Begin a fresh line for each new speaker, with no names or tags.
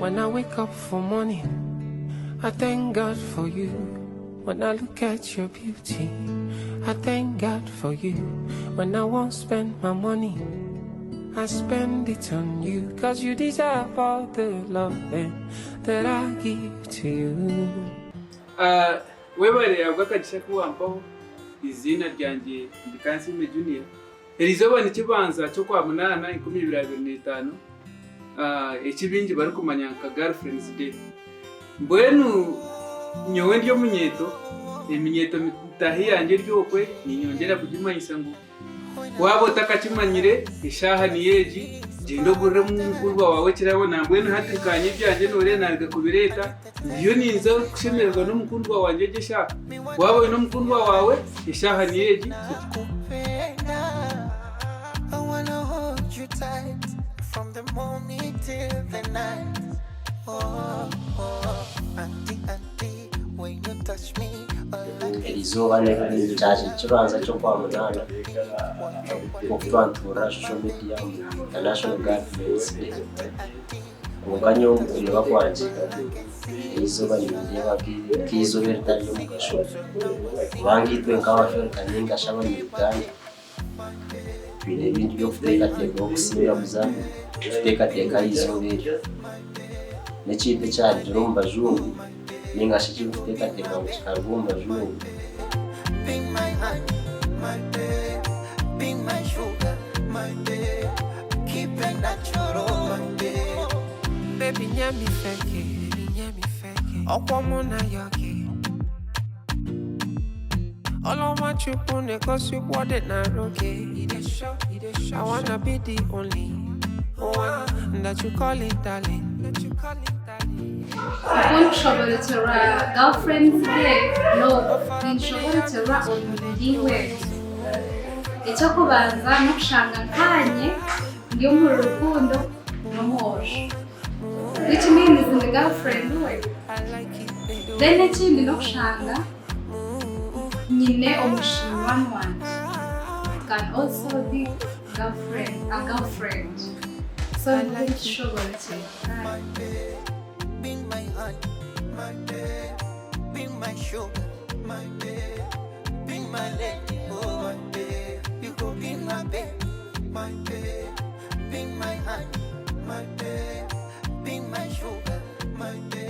When I wake up for morning, I thank God for you. When I look at your beauty, I thank God for you. When I won't spend my money, I spend it on you. Cause you deserve all the love that I give to you.
Wewe abwakagisha kuwambaho izina ryanjye Ndikansime Junior. Elizoba ni kibanza cyo kwa munana 2025. Ekibingi bari kumanya nka Girlfriends Day. Mbwenu nyowe ndyo munyeto, eminyeto mitahi yanjye ryokwe ninyongera kugimanyisa ngo wabo takakimanyire ishaha niyeji gendo gurre mukuru wawe kirabona mbwenu hatikanye byanjye nore narga kubireta ndiyo ninza kushemerwa n'umukuru wanjye gisha wabo no mukuru wawe ishaha niyeji.
From the morning till the night. Oh, auntie, when you touch me,
Elizoba ni cyaje kibanza cyo kwa munana okutwantura social media International Girlfriends Day. Umuganyo ureba kwanje Elizoba ni ndeba kizo verita yo mugasho bangitwe nk'abashoro kaninga shaba mu Uganda. Bile bintu byo kuteka teka okusimira muzambi kuteka izobera nekipe cyari rumba jumbi ningashiki kuteka teka ukikarbumba jumbi.
be my honey, my babe, be my sugar, my babe, keep it natural, my babe.
Baby nyami feke, okwa mona yoke. All I want you to cause you want it now, okay? I wanna be the only one that you call it darling.
Nshobora tura Girlfriends Day no nshobora tura ondiwe icyo kubanza no kushanga nkanye ndiyo mu rukundo n'umuhoje which means in the girlfriend way then ikindi no kushanga nyine umushinwa wanjye can also be a girlfriend so nshobora tura
Be my honey, my babe, be my sugar, my babe, be my lady.